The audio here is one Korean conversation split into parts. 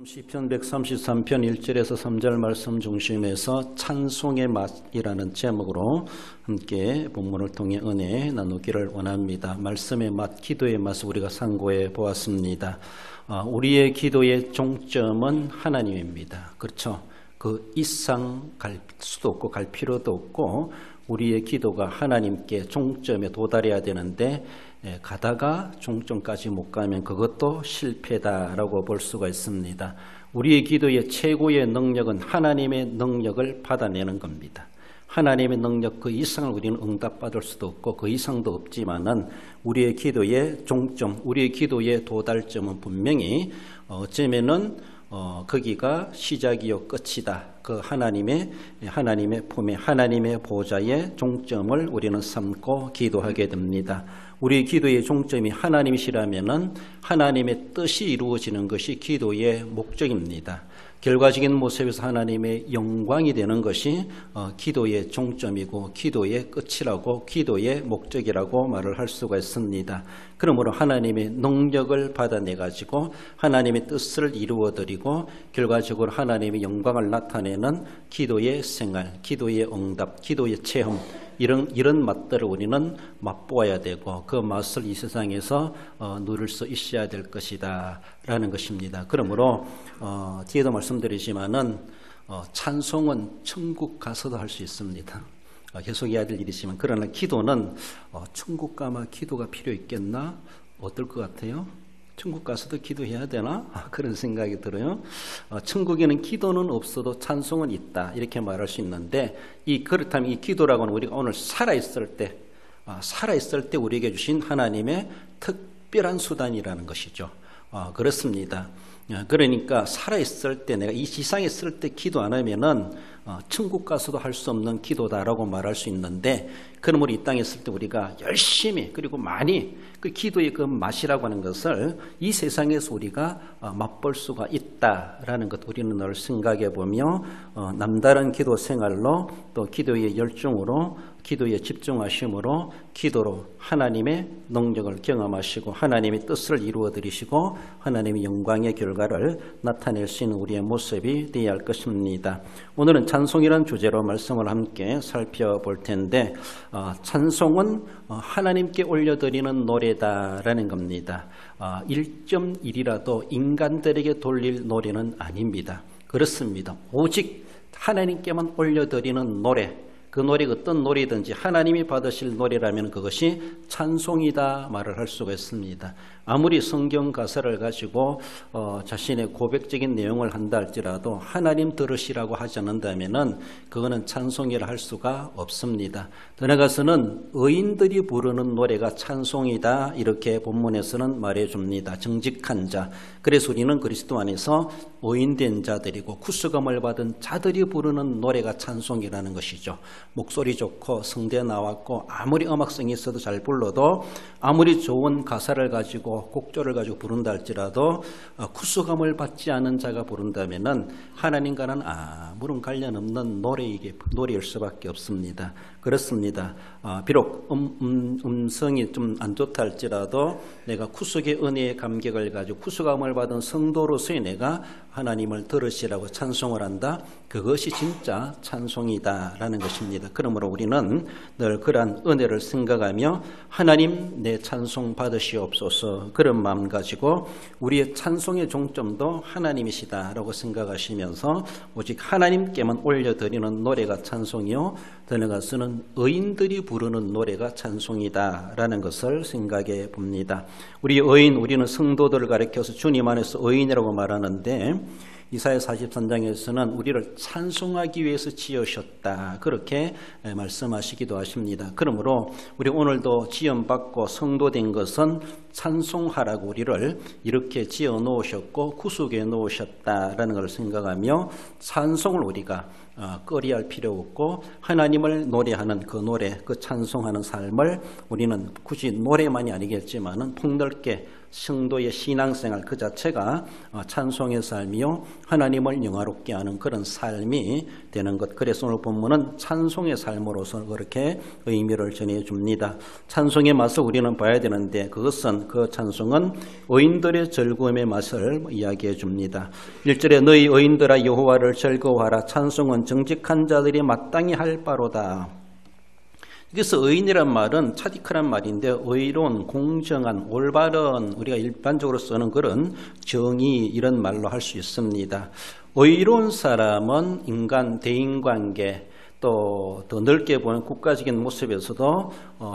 시편 133편 1절에서 3절 말씀 중심에서 찬송의 맛이라는 제목으로 함께 본문을 통해 은혜 나누기를 원합니다. 말씀의 맛, 기도의 맛을 우리가 상고해 보았습니다. 우리의 기도의 종점은 하나님입니다. 그렇죠? 그 이상 갈 수도 없고 갈 필요도 없고 우리의 기도가 하나님께 종점에 도달해야 되는데 가다가 종점까지 못 가면 그것도 실패다라고 볼 수가 있습니다. 우리의 기도의 최고의 능력은 하나님의 능력을 받아내는 겁니다. 하나님의 능력 그 이상을 우리는 응답받을 수도 없고 그 이상도 없지만은 우리의 기도의 종점, 우리의 기도의 도달점은 분명히 어쩌면은 거기가 시작이요 끝이다. 그 하나님의 품에 하나님의 보좌의 종점을 우리는 삼고 기도하게 됩니다. 우리 기도의 종점이 하나님이시라면은 하나님의 뜻이 이루어지는 것이 기도의 목적입니다. 결과적인 모습에서 하나님의 영광이 되는 것이 기도의 종점이고 기도의 끝이라고 기도의 목적이라고 말을 할 수가 있습니다. 그러므로 하나님의 능력을 받아내 가지고 하나님의 뜻을 이루어드리고 결과적으로 하나님의 영광을 나타내는 기도의 생활, 기도의 응답, 기도의 체험 이런 맛들을 우리는 맛보아야 되고 그 맛을 이 세상에서 누릴 수 있어야 될 것이다 라는 것입니다. 그러므로 뒤에도 말씀드리지만은 찬송은 천국 가서도 할 수 있습니다. 계속 해야 될 일이지만 그러나 기도는 천국 가마 기도가 필요 있겠나? 어떨 것 같아요? 천국 가서도 기도해야 되나? 그런 생각이 들어요. 천국에는 기도는 없어도 찬송은 있다 이렇게 말할 수 있는데 그렇다면 이 기도라고는 우리가 오늘 살아있을 때 우리에게 주신 하나님의 특별한 수단이라는 것이죠. 그렇습니다. 그러니까 살아있을 때 내가 이 지상에 있을 때 기도 안 하면은 천국 가서도 할 수 없는 기도다라고 말할 수 있는데 그러므로 이 땅에 있을 때 우리가 열심히 그리고 많이 그 기도의 그 맛이라고 하는 것을 이 세상에서 우리가 맛볼 수가 있다라는 것 우리는 늘 생각해 보며 남다른 기도 생활로 또 기도의 열정으로 기도에 집중하심으로 기도로 하나님의 능력을 경험하시고 하나님의 뜻을 이루어드리시고 하나님의 영광의 결과를 나타낼 수 있는 우리의 모습이 되어야 할 것입니다. 오늘은 찬송이라는 주제로 말씀을 함께 살펴볼 텐데 찬송은 하나님께 올려드리는 노래다라는 겁니다. 1.1이라도 인간들에게 돌릴 노래는 아닙니다. 그렇습니다. 오직 하나님께만 올려드리는 노래, 그 노래가 어떤 노래든지 하나님이 받으실 노래라면 그것이 찬송이다 말을 할 수가 있습니다. 아무리 성경 가사를 가지고 자신의 고백적인 내용을 한다 할지라도 하나님 들으시라고 하지 않는다면은 그거는 찬송이라 할 수가 없습니다. 더 나아가서는 의인들이 부르는 노래가 찬송이다 이렇게 본문에서는 말해줍니다. 정직한 자. 그래서 우리는 그리스도 안에서 의인된 자들이고 구속함을 받은 자들이 부르는 노래가 찬송이라는 것이죠. 목소리 좋고 성대 나왔고 아무리 음악성이 있어도 잘 불러도 아무리 좋은 가사를 가지고 곡조를 가지고 부른다 할지라도 구속함을 받지 않은 자가 부른다면은 하나님과는 아무런 관련 없는 노래일 수밖에 없습니다. 그렇습니다. 비록 음성이 좀 안 좋다 할지라도 내가 구속의 은혜의 감격을 가지고 구속함을 받은 성도로서의 내가 하나님을 들으시라고 찬송을 한다. 그것이 진짜 찬송이다라는 것입니다. 그러므로 우리는 늘 그러한 은혜를 생각하며 하나님 내 찬송 받으시옵소서 그런 마음 가지고 우리의 찬송의 종점도 하나님이시다라고 생각하시면서 오직 하나님께만 올려드리는 노래가 찬송이요 더 나아가서는 의인들이 부르는 노래가 찬송이다라는 것을 생각해 봅니다. 우리는 성도들을 가리켜서 주님 안에서 의인이라고 말하는데 이사야 43장에서는 우리를 찬송하기 위해서 지으셨다 그렇게 말씀하시기도 하십니다. 그러므로 우리 오늘도 지음받고 성도된 것은 찬송하라고 우리를 이렇게 지어 놓으셨고 구속해 놓으셨다라는 걸 생각하며 찬송을 우리가 꺼리할 필요 없고 하나님을 노래하는 그 노래, 그 찬송하는 삶을 우리는 굳이 노래만이 아니겠지만은 폭넓게 성도의 신앙생활 그 자체가 찬송의 삶이요 하나님을 영화롭게 하는 그런 삶이 되는 것. 그래서 오늘 본문은 찬송의 삶으로서 그렇게 의미를 전해줍니다. 찬송의 맛을 우리는 봐야 되는데 그것은 그 찬송은 의인들의 즐거움의 맛을 이야기해 줍니다. 1절에 너희 의인들아 여호와를 즐거워하라. 찬송은 정직한 자들이 마땅히 할 바로다. 그래서 의인이란 말은 차디크란 말인데 의로운, 공정한, 올바른 우리가 일반적으로 쓰는 그런 정의 이런 말로 할 수 있습니다. 의로운 사람은 인간, 대인관계 또 더 넓게 보면 국가적인 모습에서도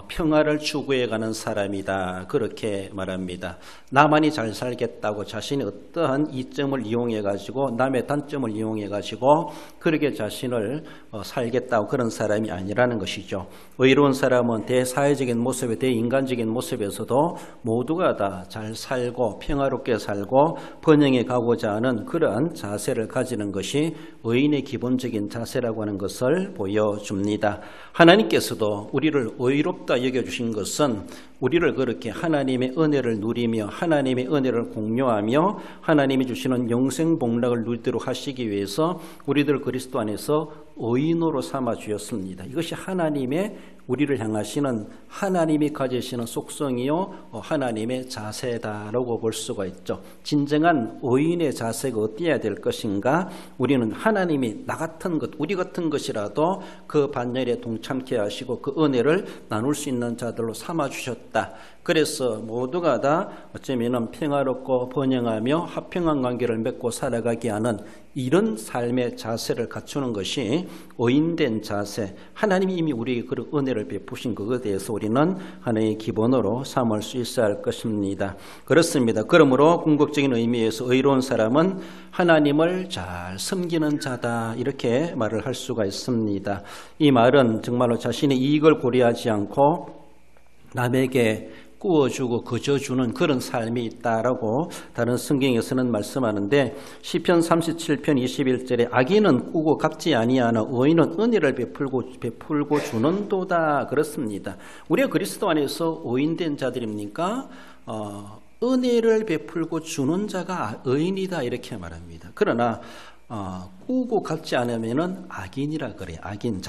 평화를 추구해가는 사람이다. 그렇게 말합니다. 나만이 잘 살겠다고 자신이 어떠한 이점을 이용해가지고 남의 단점을 이용해가지고 그렇게 자신을 살겠다고 그런 사람이 아니라는 것이죠. 의로운 사람은 대사회적인 모습에 대인간적인 모습에서도 모두가 다 잘 살고 평화롭게 살고 번영해 가고자 하는 그러한 자세를 가지는 것이 의인의 기본적인 자세라고 하는 것을 보여줍니다. 하나님께서도 우리를 의롭다 여겨주신 것은 우리를 그렇게 하나님의 은혜를 누리며 하나님의 은혜를 공유하며 하나님이 주시는 영생복락을 누리도록 하시기 위해서 우리들 그리스도 안에서 의인으로 삼아 주셨습니다. 이것이 하나님의 우리를 향하시는 하나님이 가지시는 속성이요 하나님의 자세다라고 볼 수가 있죠. 진정한 의인의 자세가 어때야 될 것인가? 우리는 하나님이 나 같은 것, 우리 같은 것이라도 그 반열에 동참케 하시고 그 은혜를 나눌 수 있는 자들로 삼아 주셨다. 그래서 모두가 다 어쩌면 평화롭고 번영하며 화평한 관계를 맺고 살아가게 하는 이런 삶의 자세를 갖추는 것이 의인된 자세, 하나님이 이미 우리에게 그런 은혜를 베푸신 것에 대해서 우리는 하나의 기본으로 삼을 수 있어야 할 것입니다. 그렇습니다. 그러므로 궁극적인 의미에서 의로운 사람은 하나님을 잘 섬기는 자다 이렇게 말을 할 수가 있습니다. 이 말은 정말로 자신의 이익을 고려하지 않고 남에게 꾸어주고 거저주는 그런 삶이 있다라고 다른 성경에서는 말씀하는데 시편 37편 21절에 악인은 꾸고 갚지 아니하나 의인은 은혜를 베풀고 주는도다 그렇습니다. 우리가 그리스도 안에서 의인된 자들입니까? 은혜를 베풀고 주는 자가 의인이다 이렇게 말합니다. 그러나 꾸고 갚지 않으면은 악인이라 그래요. 악인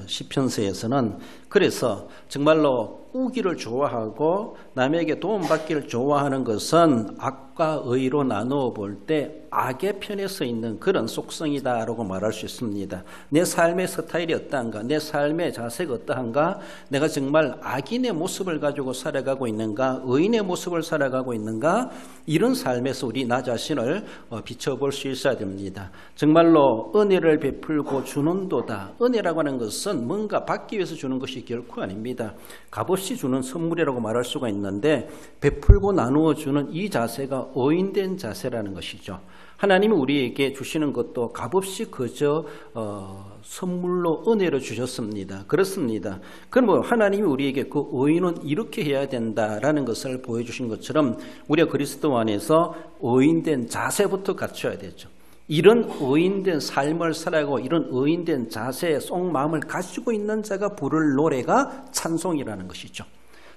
시편서에서는 그래서 정말로 꾸기를 좋아하고 남에게 도움받기를 좋아하는 것은 악과 의로 나누어 볼 때 악의 편에 서 있는 그런 속성이다라고 말할 수 있습니다. 내 삶의 스타일이 어떠한가? 내 삶의 자세가 어떠한가? 내가 정말 악인의 모습을 가지고 살아가고 있는가? 의인의 모습을 살아가고 있는가? 이런 삶에서 우리 나 자신을 비춰볼 수 있어야 됩니다. 정말로 은혜를 베풀고 주는도다. 은혜라고 하는 것은 뭔가 받기 위해서 주는 것이 결코 아닙니다. 값없이 주는 선물이라고 말할 수가 있는데 베풀고 나누어 주는 이 자세가 의인된 자세라는 것이죠. 하나님이 우리에게 주시는 것도 값없이 그저 선물로 은혜로 주셨습니다. 그렇습니다. 그럼 하나님이 우리에게 그 의인은 이렇게 해야 된다라는 것을 보여주신 것처럼 우리가 그리스도 안에서 의인된 자세부터 갖춰야 되죠. 이런 의인된 삶을 살아가고 이런 의인된 자세의 속마음을 가지고 있는 자가 부를 노래가 찬송이라는 것이죠.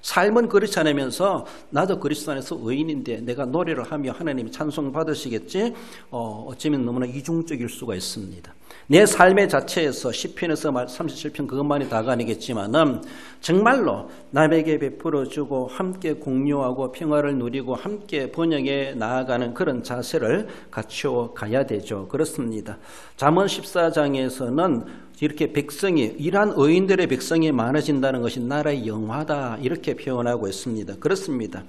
삶은 그렇지 않으면서 나도 그리스도 안에서 의인인데 내가 노래를 하며 하나님이 찬송 받으시겠지? 어쩌면 너무나 이중적일 수가 있습니다. 내 삶의 자체에서 시편에서 37편 그것만이 다가 아니겠지만은 정말로 남에게 베풀어주고 함께 공유하고 평화를 누리고 함께 번영해 나아가는 그런 자세를 갖추어 가야 되죠. 그렇습니다. 잠언 14장에서는 이렇게 이러한 의인들의 백성이 많아진다는 것이 나라의 영화다 이렇게 표현하고 있습니다. 그렇습니다.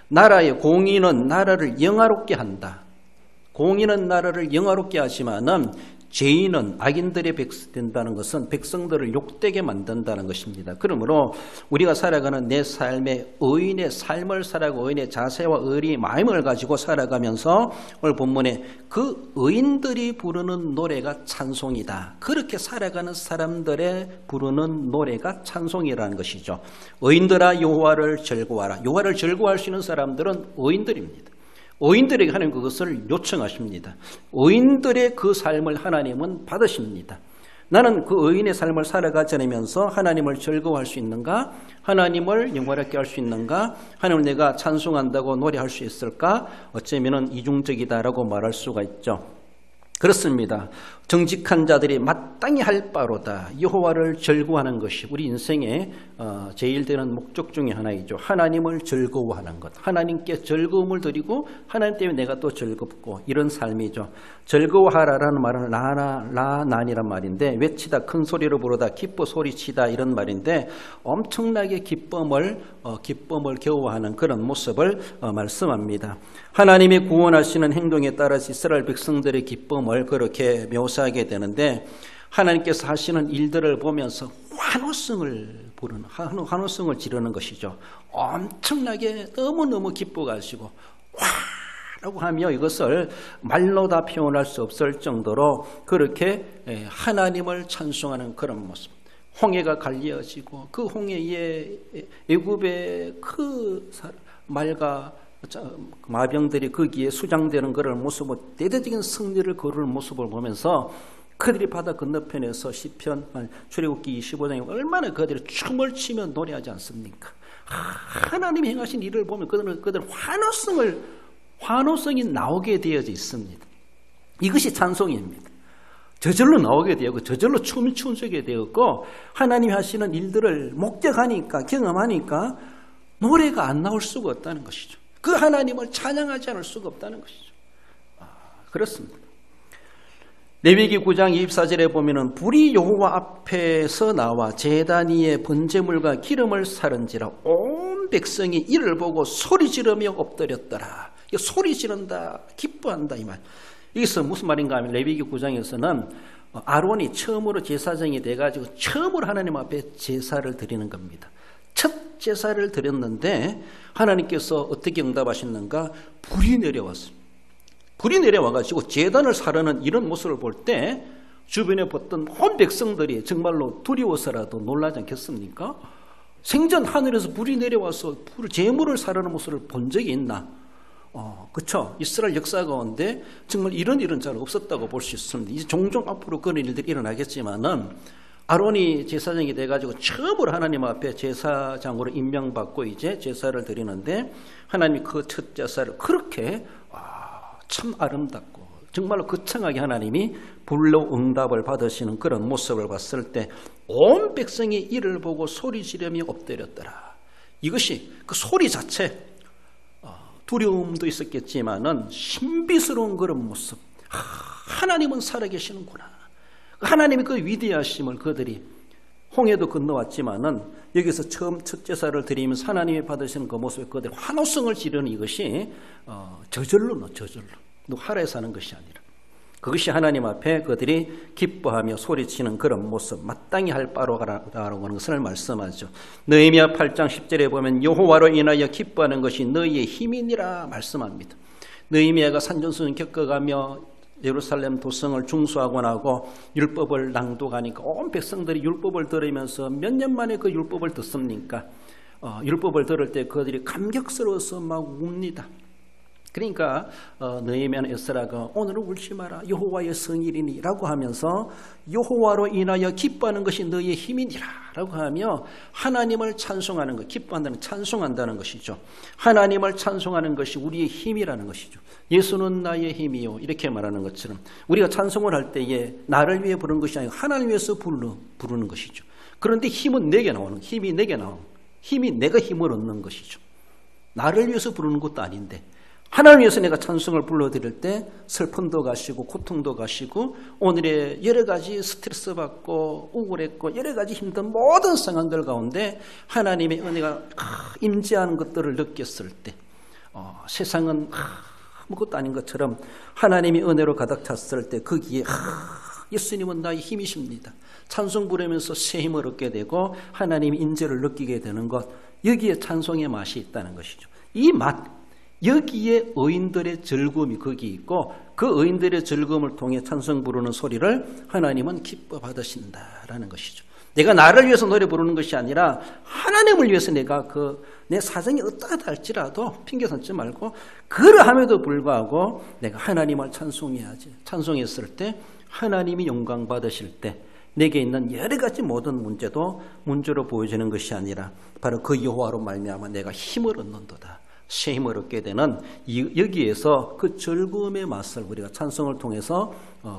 나라의 공의는 나라를 영화롭게 한다. 공의는 나라를 영화롭게 하지만은 죄인은 악인들의 된다는 것은 백성들을 욕되게 만든다는 것입니다. 그러므로 우리가 살아가는 내 삶의 의인의 삶을 살아가고 의인의 자세와 의리 마음을 가지고 살아가면서 오늘 본문에 그 의인들이 부르는 노래가 찬송이다. 그렇게 살아가는 사람들의 부르는 노래가 찬송이라는 것이죠. 의인들아 여호와를 즐거워하라. 여호와를 즐거워할 수 있는 사람들은 의인들입니다. 의인들에게 하나님 그것을 요청하십니다. 의인들의 그 삶을 하나님은 받으십니다. 나는 그 의인의 삶을 살아가지 않으면서 하나님을 즐거워할 수 있는가? 하나님을 영화롭게 할 수 있는가? 하나님을 내가 찬송한다고 노래할 수 있을까? 어쩌면 이중적이다라고 말할 수가 있죠. 그렇습니다. 정직한 자들이 마땅히 할 바로다. 여호와를 즐거워하는 것이 우리 인생의 제일 되는 목적 중에 하나이죠. 하나님을 즐거워하는 것. 하나님께 즐거움을 드리고 하나님 때문에 내가 또 즐겁고 이런 삶이죠. 즐거워하라라는 말은 라난이란 말인데 외치다 큰 소리로 부르다 기뻐 소리치다 이런 말인데 엄청나게 기쁨을 겨워하는 그런 모습을 말씀합니다. 하나님이 구원하시는 행동에 따라서 이스라엘 백성들의 기쁨을 그렇게 묘사하게 되는데 하나님께서 하시는 일들을 보면서 환호성을 지르는 것이죠. 엄청나게 너무너무 기뻐가시고 와! 라고 하며 이것을 말로 다 표현할 수 없을 정도로 그렇게 하나님을 찬송하는 그런 모습. 홍해가 갈려지고 그 홍해에 애굽의 그 말과 마병들이 거기에 수장되는 그런 모습을 대대적인 승리를 거두는 모습을 보면서 그들이 바다 건너편에서 시편 출애굽기 25장에 얼마나 그들이 춤을 추며 노래하지 않습니까? 하나님이 행하신 일을 보면 그들은 환호성이 나오게 되어져 있습니다. 이것이 찬송입니다. 저절로 나오게 되었고 저절로 춤이 춘추게 되었고 하나님이 하시는 일들을 목격하니까 경험하니까 노래가 안 나올 수가 없다는 것이죠. 그 하나님을 찬양하지 않을 수가 없다는 것이죠. 그렇습니다. 레위기 9장 24절에 보면은 불이 여호와 앞에서 나와 제단 위에 번제물과 기름을 사른지라 온 백성이 이를 보고 소리 지르며 엎드렸더라. 소리 지른다, 기뻐한다 이 말. 여기서 무슨 말인가 하면 레위기 9장에서는 아론이 처음으로 제사장이 돼가지고 처음으로 하나님 앞에 제사를 드리는 겁니다. 첫 제사를 드렸는데 하나님께서 어떻게 응답하셨는가? 불이 내려왔습니다. 불이 내려와가지고 제단을 사르는 이런 모습을 볼 때 주변에 봤던 온 백성들이 정말로 두려워서라도 놀라지 않겠습니까? 생전 하늘에서 불이 내려와서 제물을 사르는 모습을 본 적이 있나? 그렇죠. 이스라엘 역사 가운데 정말 이런 일은 잘 없었다고 볼 수 있습니다. 이제 종종 앞으로 그런 일들이 일어나겠지만은 아론이 제사장이 돼가지고 처음으로 하나님 앞에 제사장으로 임명받고 이제 제사를 드리는데 하나님이 그 첫 제사를 그렇게 참 아름답고 정말로 거창하게 하나님이 불로 응답을 받으시는 그런 모습을 봤을 때 온 백성이 이를 보고 소리 지르며 엎드렸더라. 이것이 그 소리 자체 두려움도 있었겠지만은 신비스러운 그런 모습. 하나님은 살아계시는구나. 하나님의 그 위대하심을 그들이 홍해도 건너왔지만은 여기서 처음 첫 제사를 드리면서 하나님이 받으시는 그 모습에 그들이 환호성을 지르는 이것이 저절로 하루에서 하는 것이 아니라 그것이 하나님 앞에 그들이 기뻐하며 소리치는 그런 모습, 마땅히 할 바로라고 하는 것을 말씀하죠. 느헤미야 8장 10절에 보면 여호와로 인하여 기뻐하는 것이 너희의 힘이니라 말씀합니다. 느헤미야가 산전수전 겪어가며 예루살렘 도성을 중수하고 나고 율법을 낭독하니까 온 백성들이 율법을 들으면서 몇 년 만에 그 율법을 듣습니까? 율법을 들을 때 그들이 감격스러워서 막 웁니다. 그러니까 느헤미야는 에스라가 오늘은 울지 마라 여호와의 성일이니 라고 하면서 여호와로 인하여 기뻐하는 것이 너희의 힘이니라 라고 하며 하나님을 찬송하는 것, 기뻐한다는 찬송한다는 것이죠. 하나님을 찬송하는 것이 우리의 힘이라는 것이죠. 예수는 나의 힘이요 이렇게 말하는 것처럼 우리가 찬송을 할 때에 나를 위해 부르는 것이 아니고 하나님을 위해서 부르는 것이죠. 그런데 힘은 내게 나오는, 힘이 내가 힘을 얻는 것이죠. 나를 위해서 부르는 것도 아닌데 하나님 위해서 내가 찬송을 불러드릴 때 슬픔도 가시고 고통도 가시고 오늘의 여러 가지 스트레스 받고 우울했고 여러 가지 힘든 모든 상황들 가운데 하나님의 은혜가 임재하는 것들을 느꼈을 때 세상은 아무것도 아닌 것처럼 하나님의 은혜로 가득 찼을 때 거기에 예수님은 나의 힘이십니다. 찬송 부르면서 새 힘을 얻게 되고 하나님의 임재를 느끼게 되는 것, 여기에 찬송의 맛이 있다는 것이죠. 이 맛, 여기에 의인들의 즐거움이 거기 있고 그 의인들의 즐거움을 통해 찬송 부르는 소리를 하나님은 기뻐 받으신다라는 것이죠. 내가 나를 위해서 노래 부르는 것이 아니라 하나님을 위해서 내가 내 사정이 어떠하다 할지라도 핑계 삼지 말고 그러함에도 불구하고 내가 하나님을 찬송해야지. 찬송했을 때 하나님이 영광 받으실 때 내게 있는 여러 가지 모든 문제도 문제로 보여지는 것이 아니라 바로 그 여호와로 말미암아 내가 힘을 얻는도다. 새 힘을 얻게 되는 여기에서 그 즐거움의 맛을 우리가 찬송을 통해서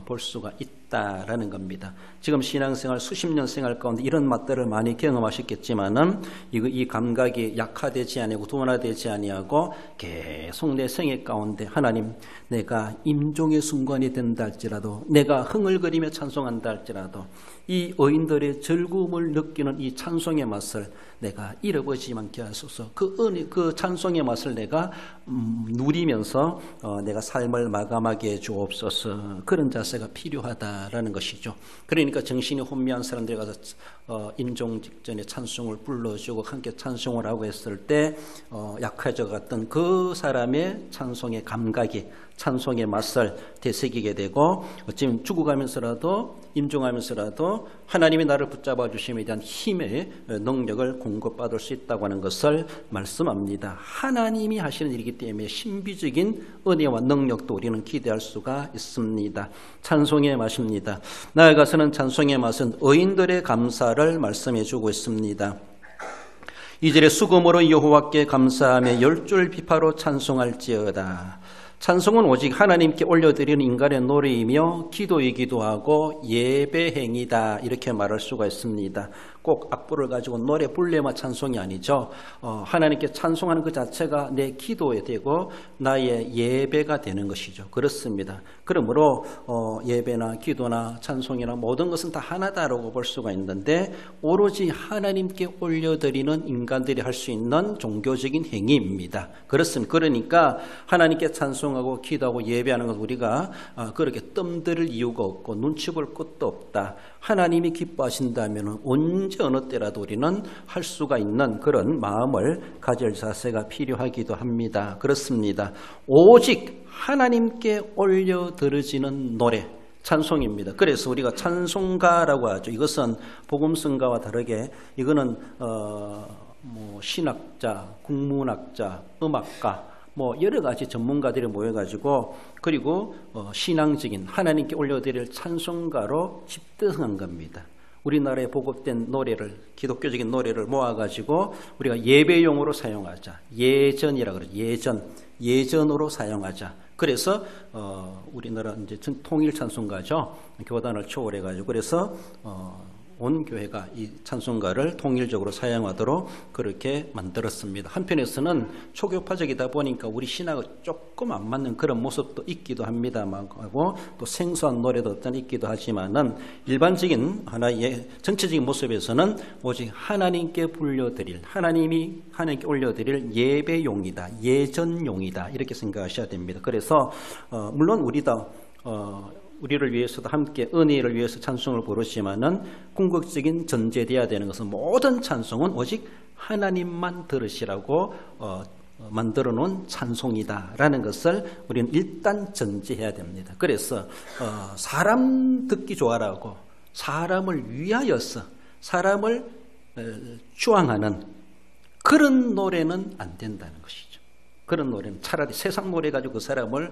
볼 수가 있다라는 겁니다. 지금 신앙생활 수십 년 생활 가운데 이런 맛들을 많이 경험하셨겠지만은 이 감각이 약화되지 아니하고 둔화되지 아니하고 계속 내 생애 가운데 하나님, 내가 임종의 순간이 된다 할지라도, 내가 흥얼거리며 찬송한다 할지라도 이 의인들의 즐거움을 느끼는 이 찬송의 맛을 내가 잃어버리지 않게 하소서. 그 찬송의 맛을 내가 누리면서 내가 삶을 마감하게 해 주옵소서. 그런 자세가 필요하다라는 것이죠. 그러니까 정신이 혼미한 사람들이 가서 임종 직전에 찬송을 불러주고 함께 찬송을 하고 했을 때 약해져 갔던 그 사람의 찬송의 감각이, 찬송의 맛을 되새기게 되고, 어쩌면 죽어가면서라도, 임종하면서라도 하나님이 나를 붙잡아 주심에 대한 힘의 능력을 공급받을 수 있다고 하는 것을 말씀합니다. 하나님이 하시는 일이기 때문에 신비적인 은혜와 능력도 우리는 기대할 수가 있습니다. 찬송의 맛입니다. 나아가서는 찬송의 맛은 의인들의 감사를 말씀해 주고 있습니다. 2절에 수금으로 여호와께 감사하며 10줄 비파로 찬송할지어다. 찬송은 오직 하나님께 올려드리는 인간의 노래이며 기도이기도 하고 예배행위다, 이렇게 말할 수가 있습니다. 꼭 악보를 가지고 노래 불레마 찬송이 아니죠. 하나님께 찬송하는 그 자체가 내 기도에 되고 나의 예배가 되는 것이죠. 그렇습니다. 그러므로 예배나 기도나 찬송이나 모든 것은 다 하나다라고 볼 수가 있는데, 오로지 하나님께 올려드리는 인간들이 할 수 있는 종교적인 행위입니다. 그렇습니다. 그러니까 하나님께 찬송하고 기도하고 예배하는 것, 우리가 그렇게 뜸들일 이유가 없고 눈치 볼 것도 없다. 하나님이 기뻐하신다면 언제 어느 때라도 우리는 할 수가 있는 그런 마음을 가질 자세가 필요하기도 합니다. 그렇습니다. 오직 하나님께 올려드려지는 노래, 찬송입니다. 그래서 우리가 찬송가라고 하죠. 이것은 복음성가와 다르게 이거는 신학자, 국문학자, 음악가, 여러 가지 전문가들이 모여가지고, 그리고 신앙적인 하나님께 올려드릴 찬송가로 집대성한 겁니다. 우리나라에 보급된 노래를, 기독교적인 노래를 모아가지고 우리가 예배용으로 사용하자. 예전이라 그러죠. 예전으로 사용하자. 그래서 우리나라 이제 통일 찬송가죠. 교단을 초월해가지고, 그래서 온 교회가 이 찬송가를 통일적으로 사용하도록 그렇게 만들었습니다. 한편에서는 초교파적이다 보니까 우리 신학과 조금 안 맞는 그런 모습도 있기도 합니다만 하고, 또 생소한 노래도 어떤 있기도 하지만은 일반적인 하나의 전체적인 모습에서는 오직 하나님께 불려드릴, 하나님께 올려드릴 예배용이다, 예전용이다, 이렇게 생각하셔야 됩니다. 그래서 물론 우리를 위해서도 함께 은혜를 위해서 찬송을 부르지만은 궁극적인 전제되어야 되는 것은 모든 찬송은 오직 하나님만 들으시라고 만들어 놓은 찬송이다라는 것을 우리는 일단 전제해야 됩니다. 그래서 사람 듣기 좋아라고 사람을 위하여서 사람을 추앙하는 그런 노래는 안 된다는 것이죠. 그런 노래는 차라리 세상 노래 가지고 그 사람을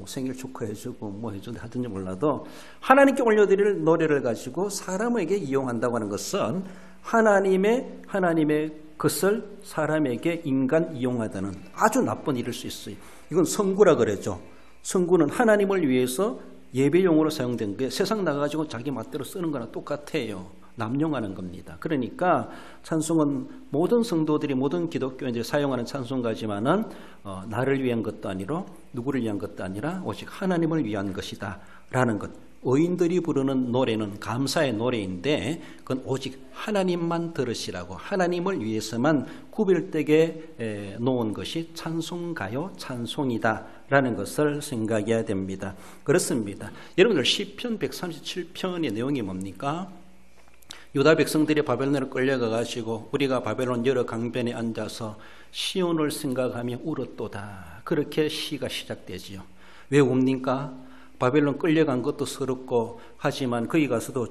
생일 축하해주고 해주는데 하든지 몰라도, 하나님께 올려드릴 노래를 가지고 사람에게 이용한다고 하는 것은 하나님의 것을 사람에게 인간 이용하다는 아주 나쁜 일일 수 있어요. 이건 선구라 그러죠. 선구는 하나님을 위해서 예배용으로 사용된 게 세상 나가가지고 자기 맛대로 쓰는 거나 똑같아요. 남용하는 겁니다. 그러니까 찬송은 모든 성도들이, 모든 기독교인들이 사용하는 찬송가지만은 나를 위한 것도 아니고 누구를 위한 것도 아니라 오직 하나님을 위한 것이다 라는 것. 의인들이 부르는 노래는 감사의 노래인데 그건 오직 하나님만 들으시라고, 하나님을 위해서만 구별되게 놓은 것이 찬송가요, 찬송이다 라는 것을 생각해야 됩니다. 그렇습니다. 여러분들 시편 137편의 내용이 뭡니까? 유다 백성들이 바벨론으로 끌려가가지고 우리가 바벨론 여러 강변에 앉아서 시온을 생각하며 울었도다. 그렇게 시가 시작되지요. 왜 웁니까? 바벨론 끌려간 것도 서럽고 하지만 거기 가서도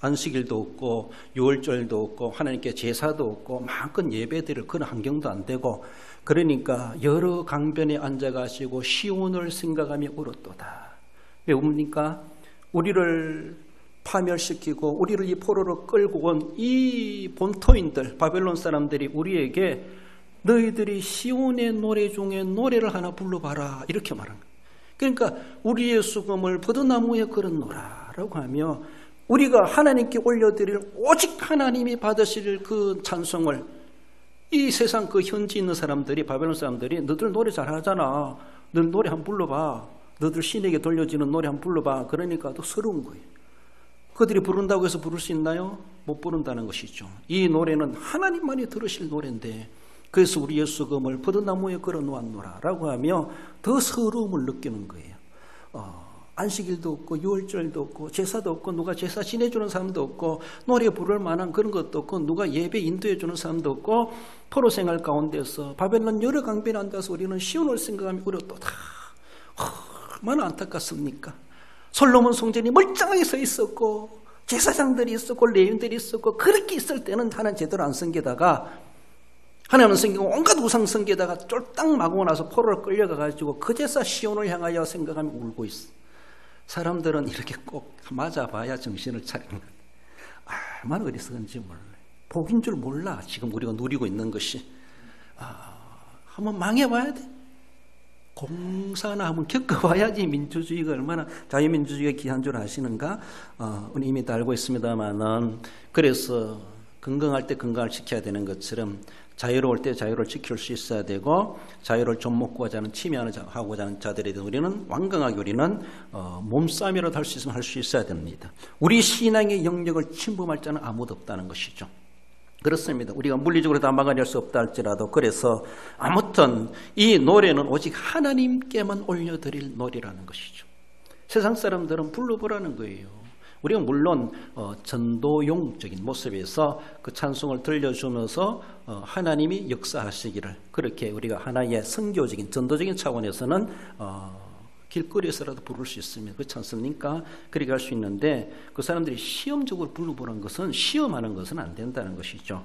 안식일도 없고 유월절도 없고 하나님께 제사도 없고 마음껏 예배드릴 그런 환경도 안 되고, 그러니까 여러 강변에 앉아가지고 시온을 생각하며 울었도다. 왜 웁니까? 우리를 파멸시키고 우리를 이 포로로 끌고 온 이 본토인들, 바벨론 사람들이 우리에게 너희들이 시온의 노래 중에 노래를 하나 불러봐라 이렇게 말합니다. 그러니까 우리의 수금을 버드나무에 걸어놓으라라고 하며 우리가 하나님께 올려드릴 오직 하나님이 받으실 그 찬송을 이 세상 그 현지 있는 사람들이, 바벨론 사람들이 너희들 노래 잘하잖아, 너희들 노래 한번 불러봐, 너희들 신에게 돌려지는 노래 한번 불러봐. 그러니까 또 서러운 거예요. 그들이 부른다고 해서 부를 수 있나요? 못 부른다는 것이죠. 이 노래는 하나님만이 들으실 노래인데, 그래서 우리의 수금을 버드나무에 걸어 놓았노라 라고 하며 더 서러움을 느끼는 거예요. 안식일도 없고 유월절도 없고 제사도 없고 누가 제사 지내주는 사람도 없고 노래 부를 만한 그런 것도 없고 누가 예배 인도해주는 사람도 없고 포로 생활 가운데서 바벨론 여러 강변에 앉아서 우리는 시온을 생각하며 울었도다. 얼마나 안타깝습니까? 솔로몬 성전이 멀쩡하게 서 있었고 제사장들이 있었고 레위인들이 있었고 그렇게 있을 때는 하나님 제대로 안 섬기다가 하나님은 섬기고 온갖 우상 섬기다가 쫄딱 마고 나서 포로를 끌려가가지고 그제서 시온을 향하여 생각하며 울고 있어. 사람들은 이렇게 꼭 맞아봐야 정신을 차리는 거예요. 얼마나 어리석은지 몰라요. 복인 줄 몰라. 지금 우리가 누리고 있는 것이. 한번 망해봐야 돼. 공사나 한번 겪어봐야지 민주주의가 얼마나 자유민주주의가 귀한 줄 아시는가? 우리 이미 다 알고 있습니다만은 그래서 건강할 때 건강을 지켜야 되는 것처럼 자유로울 때 자유를 지킬 수 있어야 되고 자유를 좀 먹고자 하는 침해하고자 하는 자들에 대해 우리는 완강하게 우리는 몸싸움이라도 할 수 있으면 할 수 있어야 됩니다. 우리 신앙의 영역을 침범할 자는 아무도 없다는 것이죠. 그렇습니다. 우리가 물리적으로 다 막아낼 수 없다 할지라도 그래서 아무튼 이 노래는 오직 하나님께만 올려드릴 노래라는 것이죠. 세상 사람들은 불러보라는 거예요. 우리가 물론 전도용적인 모습에서 그 찬송을 들려주면서 하나님이 역사하시기를 그렇게 우리가 하나의 선교적인 전도적인 차원에서는 길거리에서라도 부를 수 있습니다. 그렇지 않습니까? 그렇게 할 수 있는데 그 사람들이 시험적으로 불러보는 것은 시험하는 것은 안 된다는 것이죠.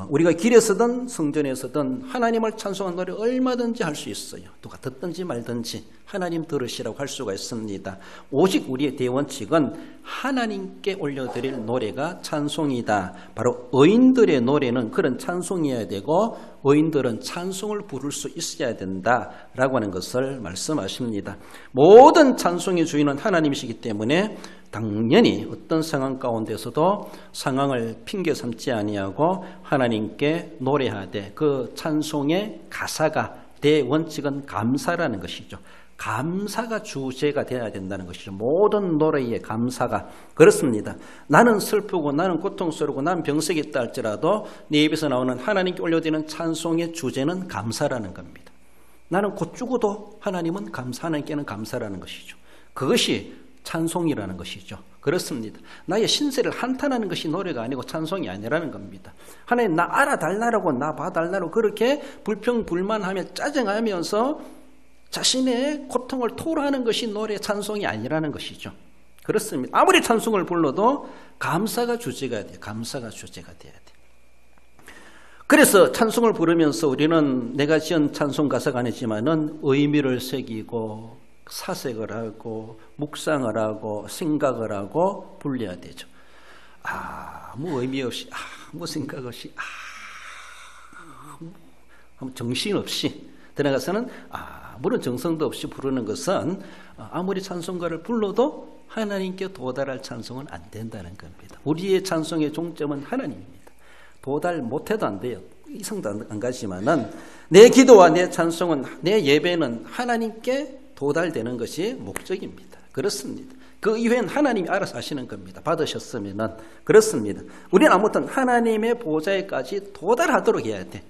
우리가 길에서든 성전에서든 하나님을 찬송하는 노래 얼마든지 할 수 있어요. 누가 듣든지 말든지 하나님 들으시라고 할 수가 있습니다. 오직 우리의 대원칙은 하나님께 올려드릴 노래가 찬송이다. 바로 의인들의 노래는 그런 찬송이어야 되고 의인들은 찬송을 부를 수 있어야 된다라고 하는 것을 말씀하십니다. 모든 찬송의 주인은 하나님이시기 때문에 당연히 어떤 상황 가운데서도 상황을 핑계 삼지 아니하고 하나님께 노래하되 그 찬송의 가사가 대원칙은 감사라는 것이죠. 감사가 주제가 되어야 된다는 것이죠. 모든 노래의 감사가 그렇습니다. 나는 슬프고 나는 고통스럽고 나는 병석이 있다 할지라도 네 입에서 나오는 하나님께 올려드리는 찬송의 주제는 감사라는 겁니다. 나는 곧 죽어도 하나님은 하나님께는 감사라는 것이죠. 그것이 찬송이라는 것이죠. 그렇습니다. 나의 신세를 한탄하는 것이 노래가 아니고 찬송이 아니라는 겁니다. 하나님 나 알아달라고 나 봐달라고 그렇게 불평불만하며 짜증하면서 자신의 고통을 토로하는 것이 노래 찬송이 아니라는 것이죠. 그렇습니다. 아무리 찬송을 불러도 감사가 주제가 돼요. 감사가 주제가 돼야 돼요. 그래서 찬송을 부르면서 우리는 내가 지은 찬송 가사가 아니지만은 의미를 새기고 사색을 하고 묵상을 하고 생각을 하고 불려야 되죠. 아무 의미 없이 아무 생각 없이 아무 정신 없이 들어가서는 아무런 정성도 없이 부르는 것은 아무리 찬송가를 불러도 하나님께 도달할 찬송은 안 된다는 겁니다. 우리의 찬송의 종점은 하나님입니다. 도달 못해도 안 돼요. 이성도 안 가지만은 내 기도와 내 찬송은 내 예배는 하나님께 도달되는 것이 목적입니다. 그렇습니다. 그 이후엔 하나님이 알아서 하시는 겁니다. 받으셨으면은 그렇습니다. 우리는 아무튼 하나님의 보좌에까지 도달하도록 해야 돼.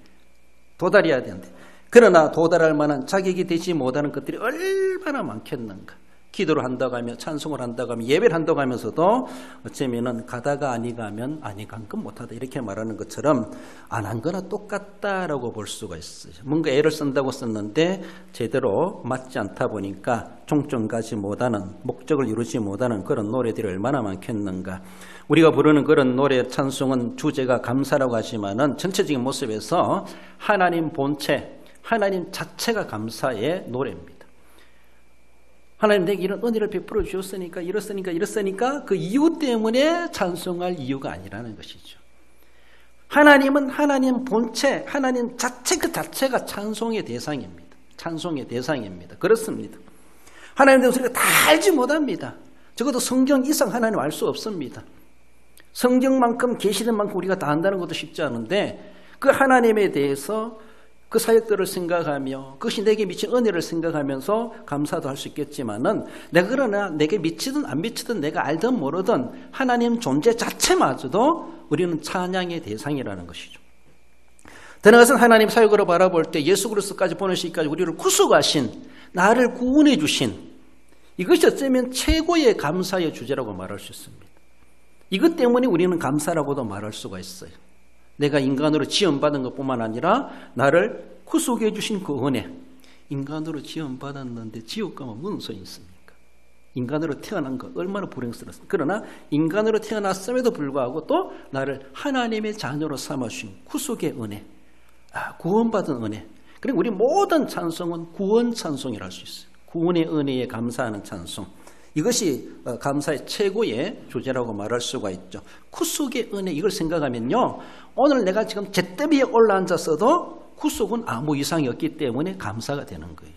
도달해야 되는데 그러나 도달할 만한 자격이 되지 못하는 것들이 얼마나 많겠는가. 기도를 한다고 하며 찬송을 한다고 하며 예배를 한다고 하면서도 어쩌면은 가다가 아니 가면 아니 간 건 못하다 이렇게 말하는 것처럼 안 한 거나 똑같다라고 볼 수가 있어요. 뭔가 애를 쓴다고 썼는데 제대로 맞지 않다 보니까 종점 가지 못하는 목적을 이루지 못하는 그런 노래들이 얼마나 많겠는가. 우리가 부르는 그런 노래 찬송은 주제가 감사라고 하지만은 전체적인 모습에서 하나님 본체 하나님 자체가 감사의 노래입니다. 하나님 내게 이런 은혜를 베풀어 주셨으니까 이렇으니까 그 이유 때문에 찬송할 이유가 아니라는 것이죠. 하나님은 하나님 본체, 하나님 자체 그 자체가 찬송의 대상입니다. 찬송의 대상입니다. 그렇습니다. 하나님 대해서 우리가 다 알지 못합니다. 적어도 성경 이상 하나님 알 수 없습니다. 성경만큼 계시된 만큼 우리가 다 안다는 것도 쉽지 않은데 그 하나님에 대해서 그 사역들을 생각하며 그것이 내게 미친 은혜를 생각하면서 감사도 할 수 있겠지만은 내가 그러나 내게 미치든 안 미치든 내가 알든 모르든 하나님 존재 자체마저도 우리는 찬양의 대상이라는 것이죠. 더 나아가서 하나님 사역으로 바라볼 때 예수 그리스도까지 보내시기까지 우리를 구속하신 나를 구원해 주신 이것이 어쩌면 최고의 감사의 주제라고 말할 수 있습니다. 이것 때문에 우리는 감사라고도 말할 수가 있어요. 내가 인간으로 지원받은 것뿐만 아니라 나를 구속해 주신 그 은혜. 인간으로 지원받았는데 지옥 가면 무슨 소용이 있습니까? 인간으로 태어난 것 얼마나 불행스럽습니까? 그러나 인간으로 태어났음에도 불구하고 또 나를 하나님의 자녀로 삼아주신 구속의 은혜, 구원받은 은혜. 그리고 우리 모든 찬송은 구원 찬송이라 할 수 있어요. 구원의 은혜에 감사하는 찬송. 이것이 감사의 최고의 주제라고 말할 수가 있죠. 구속의 은혜 이걸 생각하면요. 오늘 내가 지금 잿더미 위에 올라앉았어도 구속은 아무 이상이 없기 때문에 감사가 되는 거예요.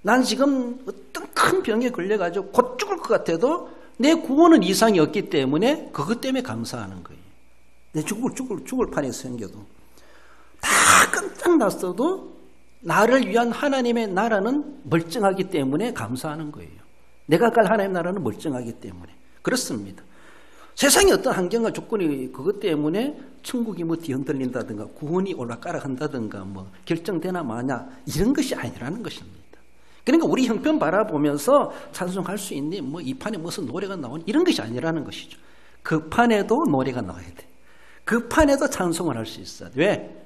난 지금 어떤 큰 병에 걸려가지고 곧 죽을 것 같아도 내 구원은 이상이 없기 때문에 그것 때문에 감사하는 거예요. 내 죽을 판이 생겨도 다 깜짝 났어도 나를 위한 하나님의 나라는 멀쩡하기 때문에 감사하는 거예요. 내가 갈 하나님 나라는 멀쩡하기 때문에. 그렇습니다. 세상의 어떤 환경과 조건이 그것 때문에 천국이 뭐 뒤흔들린다든가 구원이 올라가락한다든가 뭐 결정되나 마냐 이런 것이 아니라는 것입니다. 그러니까 우리 형편 바라보면서 찬송할 수 있니? 뭐 이 판에 무슨 노래가 나오니? 이런 것이 아니라는 것이죠. 그 판에도 노래가 나와야 돼. 그 판에도 찬송을 할 수 있어야 돼. 왜?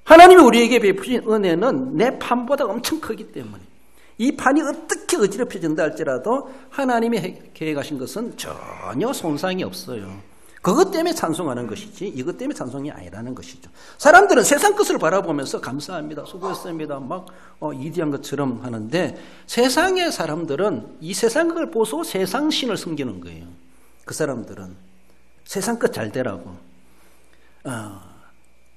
하나님이 우리에게 베푸신 은혜는 내 판보다 엄청 크기 때문에 이 판이 어떻게 어지럽혀진다 할지라도 하나님이 계획하신 것은 전혀 손상이 없어요. 그것 때문에 찬송하는 것이지 이것 때문에 찬송이 아니라는 것이죠. 사람들은 세상 것을 바라보면서 감사합니다. 수고했습니다. 막 이디한 것처럼 하는데 세상의 사람들은 이 세상 걸 보소 세상 신을 섬기는 거예요. 그 사람들은 세상 것 잘 되라고.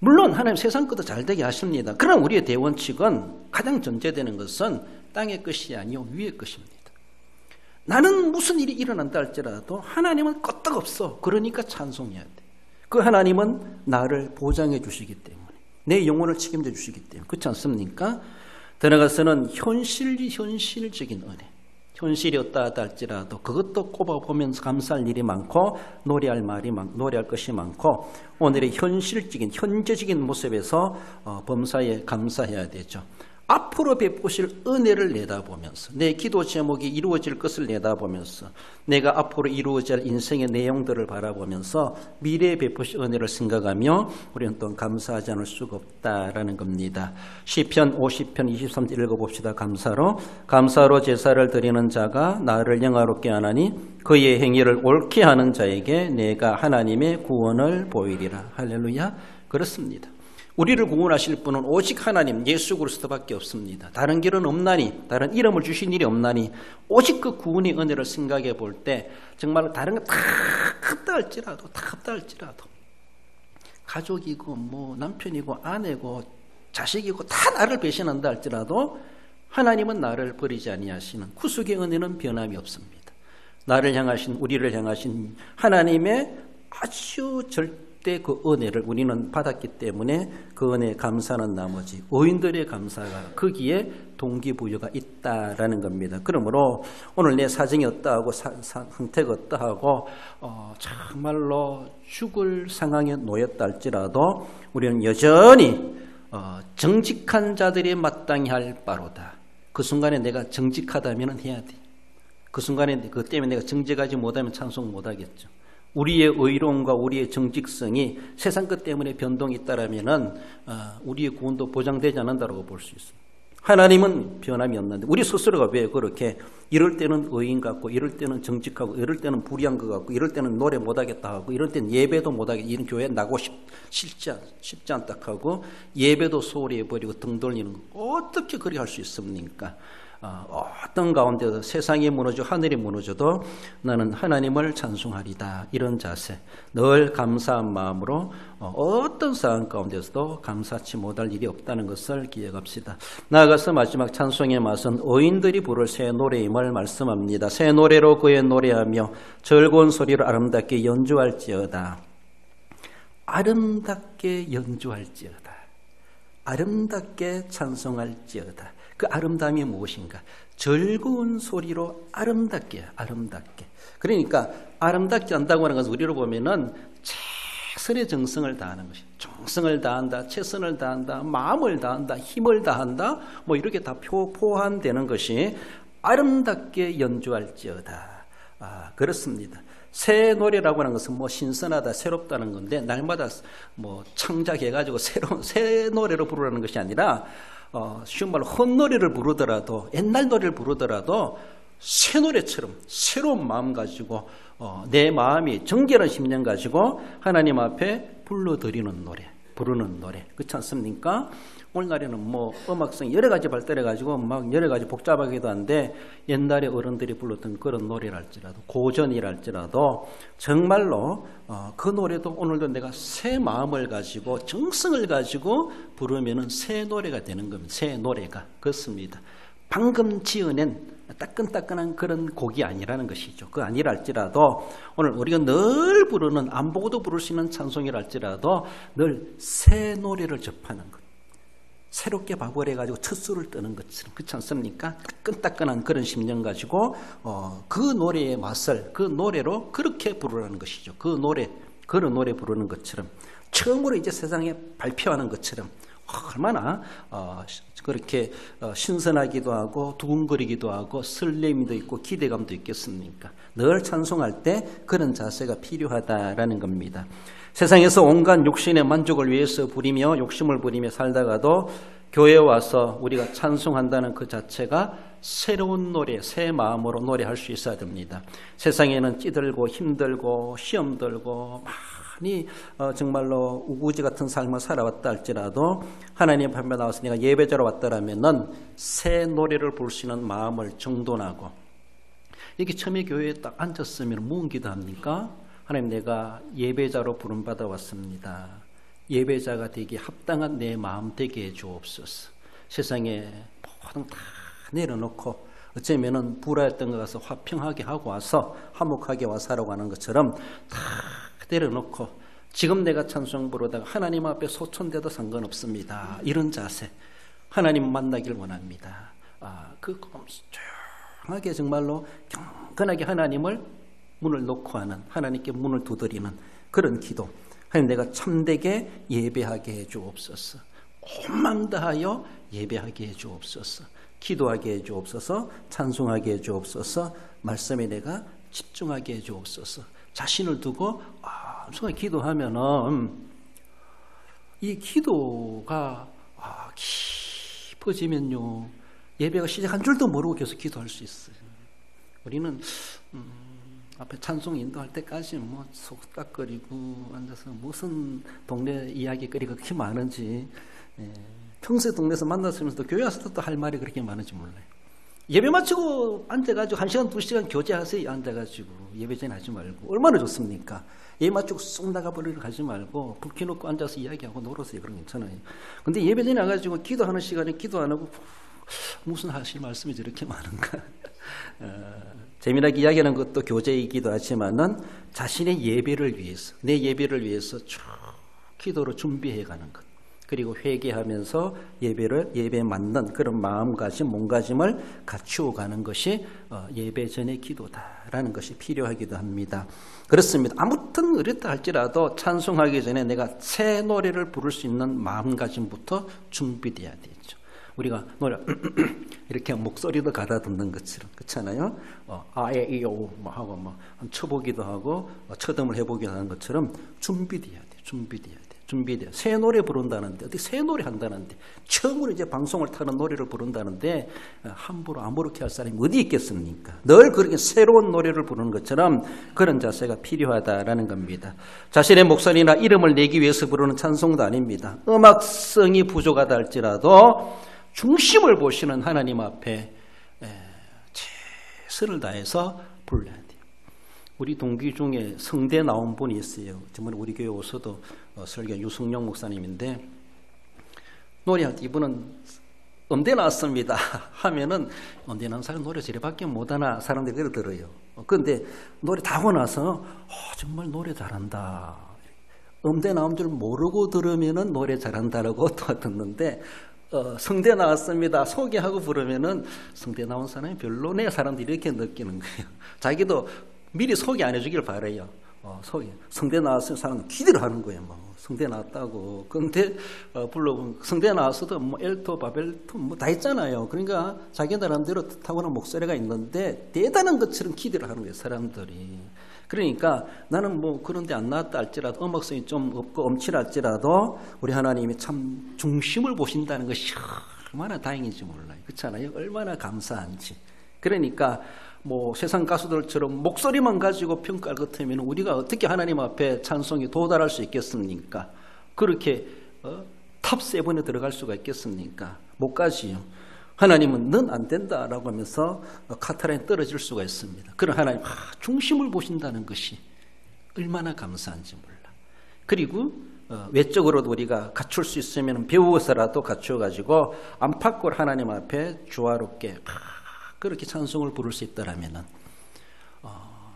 물론 하나님 세상 것도 잘 되게 하십니다. 그러나 우리의 대원칙은 가장 전제되는 것은 땅의 것이 아니요 위의 것입니다. 나는 무슨 일이 일어난다 할지라도 하나님은 끄떡없어. 그러니까 찬송해야 돼. 그 하나님은 나를 보장해 주시기 때문에 내 영혼을 책임져 주시기 때문에 그렇지 않습니까? 들어가서는 현실적인 은혜. 현실이 없다 할지라도 그것도 꼽아보면서 감사할 일이 많고 노래할 것이 많고 오늘의 현실적인 현재적인 모습에서 범사에 감사해야 되죠. 앞으로 베푸실 은혜를 내다보면서 내 기도 제목이 이루어질 것을 내다보면서 내가 앞으로 이루어질 인생의 내용들을 바라보면서 미래에 베푸실 은혜를 생각하며 우리는 또 감사하지 않을 수가 없다라는 겁니다. 시편 50편 23절 읽어봅시다. 감사로 제사를 드리는 자가 나를 영화롭게 하나니 그의 행위를 옳게 하는 자에게 내가 하나님의 구원을 보이리라. 할렐루야. 그렇습니다. 우리를 구원하실 분은 오직 하나님 예수 그리스도밖에 없습니다. 다른 길은 없나니 다른 이름을 주신 일이 없나니 오직 그 구원의 은혜를 생각해 볼 때 정말 다른 거 다 없다 할지라도 가족이고 뭐 남편이고 아내고 자식이고 다 나를 배신한다 할지라도 하나님은 나를 버리지 아니하시는 구속의 은혜는 변함이 없습니다. 우리를 향하신 하나님의 아주 절대 그 은혜를 우리는 받았기 때문에 그 은혜에 감사하는 나머지 의인들의 감사가 거기에 동기부여가 있다라는 겁니다. 그러므로 오늘 내 사정이 어떠하고 상태가 어떠하고 정말로 죽을 상황에 놓였다 할지라도 우리는 여전히 정직한 자들이 마땅히 할 바로다. 그 순간에 내가 정직하다면 해야 돼. 그 순간에 그것 때문에 내가 정직하지 못하면 찬송 못하겠죠. 우리의 의로움과 우리의 정직성이 세상 것 때문에 변동이 있다라면은 우리의 구원도 보장되지 않는다고 볼 수 있습니다. 하나님은 변함이 없는데 우리 스스로가 왜 그렇게 이럴 때는 의인 같고 이럴 때는 정직하고 이럴 때는 불의한 것 같고 이럴 때는 노래 못하겠다 하고 이럴 때는 예배도 못하겠다 이런 교회 나고 쉽지 않다 하고 예배도 소홀히 해버리고 등 돌리는 거 어떻게 그리 할 수 있습니까? 어떤 가운데서 세상이 무너져 하늘이 무너져도 나는 하나님을 찬송하리다. 이런 자세, 늘 감사한 마음으로 어떤 상황 가운데서도 감사치 못할 일이 없다는 것을 기억합시다. 나아가서 마지막 찬송의 맛은 의인들이 부를 새 노래임을 말씀합니다. 새 노래로 그의 노래하며 즐거운 소리로 아름답게 연주할지어다. 아름답게 연주할지어다. 아름답게 찬송할지어다. 그 아름다움이 무엇인가? 즐거운 소리로 아름답게. 그러니까 아름답게 한다고 하는 것은 우리로 보면은 최선의 정성을 다하는 것이, 정성을 다한다, 최선을 다한다, 마음을 다한다, 힘을 다한다, 뭐 이렇게 다 포함되는 것이 아름답게 연주할지어다. 그렇습니다. 새 노래라고 하는 것은 뭐 신선하다, 새롭다는 건데, 날마다 뭐 창작해가지고 새 노래로 부르라는 것이 아니라, 쉬운 말로 헛노래를 부르더라도, 옛날 노래를 부르더라도 새 노래처럼 새로운 마음 가지고 내 마음이 정결한 심령 가지고 하나님 앞에 불러드리는 노래, 부르는 노래, 그렇지 않습니까? 오늘날에는 뭐 음악성이 여러 가지 발달해 가지고 막 여러 가지 복잡하기도 한데, 옛날에 어른들이 불렀던 그런 노래랄지라도, 고전이랄지라도 정말로 그 노래도 오늘도 내가 새 마음을 가지고 정성을 가지고 부르면은 새 노래가 되는 겁니다. 새 노래가. 그렇습니다. 방금 지어낸 따끈따끈한 그런 곡이 아니라는 것이죠. 그 아니랄지라도 오늘 우리가 늘 부르는, 안 보고도 부를 수 있는 찬송이랄지라도 늘 새 노래를 접하는 것, 새롭게 밥을 해가지고 첫 술을 뜨는 것처럼, 그렇지 않습니까? 따끈따끈한 그런 심령 가지고 그 노래의 맛을 그 노래로 그렇게 부르라는 것이죠. 그 노래, 그런 노래 부르는 것처럼, 처음으로 이제 세상에 발표하는 것처럼 얼마나 그렇게 신선하기도 하고 두근거리기도 하고 설렘도 있고 기대감도 있겠습니까? 늘 찬송할 때 그런 자세가 필요하다라는 겁니다. 세상에서 온갖 육신의 만족을 위해서 욕심을 부리며 살다가도 교회에 와서 우리가 찬송한다는 그 자체가 새로운 노래, 새 마음으로 노래할 수 있어야 됩니다. 세상에는 찌들고 힘들고 시험 들고 많이 정말로 우구지 같은 삶을 살아왔다 할지라도 하나님 앞에 나와서 내가 예배자로 왔다라면은 새 노래를 부를 수 있는 마음을 정돈하고, 이렇게 처음에 교회에 딱 앉았으면 무슨 기도합니까? 하나님, 내가 예배자로 부름받아 왔습니다. 예배자가 되기 합당한 내 마음 되게 해 주옵소서. 세상에 모든 다 내려놓고 어쩌면은 불화했던 거 가서 화평하게 하고 와서 화목하게 와서 하라고 하는 것처럼 다 내려놓고 지금 내가 찬송 부르다가 하나님 앞에 소천돼도 상관없습니다. 이런 자세, 하나님 만나길 원합니다. 그 조용하게 정말로 경건하게 하나님을 문을 놓고 하는, 하나님께 문을 두드리는 그런 기도. 하나님, 내가 참되게 예배하게 해 주옵소서. 온 마음 다하여 예배하게 해 주옵소서. 기도하게 해 주옵소서. 찬송하게 해 주옵소서. 말씀에 내가 집중하게 해 주옵소서. 자신을 두고 순간 기도하면은 이 기도가 깊어지면요, 예배가 시작한 줄도 모르고 계속 기도할 수 있어요. 우리는 앞에 찬송 인도할 때까지 뭐 속닥거리고 앉아서 무슨 동네 이야기거리가 그렇게 많은지, 평소에 동네에서 만났으면서도 교회 와서도 또 할 말이 그렇게 많은지 몰라요. 예배 마치고 앉아가지고 1시간 2시간 교제하세요. 앉아가지고 예배 전에 하지 말고. 얼마나 좋습니까? 예배 마치고 쑥 나가버리러 가지 말고 불 켜놓고 앉아서 이야기하고 놀으세요. 그런 거 괜찮아요. 근데 예배 전에 와가지고 기도하는 시간에 기도 안 하고 무슨 하실 말씀이 저렇게 많은가. 재미나게 이야기하는 것도 교제이기도 하지만은 자신의 예배를 위해서, 내 예배를 위해서 쭉 기도로 준비해가는 것, 그리고 회개하면서 예배에 맞는 그런 마음가짐, 몸가짐을 갖추어가는 것이 예배 전의 기도다라는 것이 필요하기도 합니다. 그렇습니다. 아무튼 어렵다 할지라도 찬송하기 전에 내가 새 노래를 부를 수 있는 마음가짐부터 준비돼야 되죠. 우리가 노래 이렇게 목소리도 가다듬는 것처럼, 그렇잖아요. 아에이오 뭐 하고 뭐 쳐보기도 하고 쳐듬을 해보기도 하는 것처럼 준비돼야 돼. 준비돼요. 새 노래 부른다는데, 어떻게 새 노래 한다는데, 처음으로 이제 방송을 타는 노래를 부른다는데 함부로 아무렇게 할 사람이 어디 있겠습니까? 늘 그렇게 새로운 노래를 부르는 것처럼 그런 자세가 필요하다라는 겁니다. 자신의 목소리나 이름을 내기 위해서 부르는 찬송도 아닙니다. 음악성이 부족하다 할지라도 중심을 보시는 하나님 앞에 최선을 다해서 불러야 돼요. 우리 동기 중에 성대 나온 분이 있어요. 정말 우리 교회 오서도 설교 유승용 목사님인데 노래할 때 이분은 음대 나왔습니다 하면은 음대 나온 사람 노래 저래밖에 못하나 사람들이 그래 들어요. 그런데 노래 다 하고 나서 정말 노래 잘한다. 음대 나온 줄 모르고 들으면은 노래 잘한다라고 또 듣는데 성대 나왔습니다 소개하고 부르면은 성대 나온 사람이 별로네 사람들이 이렇게 느끼는 거예요. 자기도 미리 소개 안 해주길 바라요. 성대 나왔을 사람은 기대를 하는 거예요. 성대 나왔다고. 근데 불러보면 성대 나왔어도 엘토, 바벨토 다 있잖아요. 그러니까 자기 나름대로 타고난 목소리가 있는데 대단한 것처럼 기대를 하는 거예요. 사람들이. 그러니까 나는 그런데 안 나왔다 할지라도 음악성이 좀 없고 엄칠할지라도 우리 하나님이 참 중심을 보신다는 것이 얼마나 다행인지 몰라요. 그렇잖아요. 얼마나 감사한지. 그러니까 세상 가수들처럼 목소리만 가지고 평가할 것 같으면 우리가 어떻게 하나님 앞에 찬송에 도달할 수 있겠습니까? 그렇게 탑 7에 들어갈 수가 있겠습니까? 못 가지요. 하나님은 넌 안 된다라고 하면서 카타라인에 떨어질 수가 있습니다. 그런 하나님 중심을 보신다는 것이 얼마나 감사한지 몰라. 그리고 외적으로도 우리가 갖출 수 있으면 배우어서라도 갖춰가지고 안팎으로 하나님 앞에 조화롭게 그렇게 찬송을 부를 수 있다라면은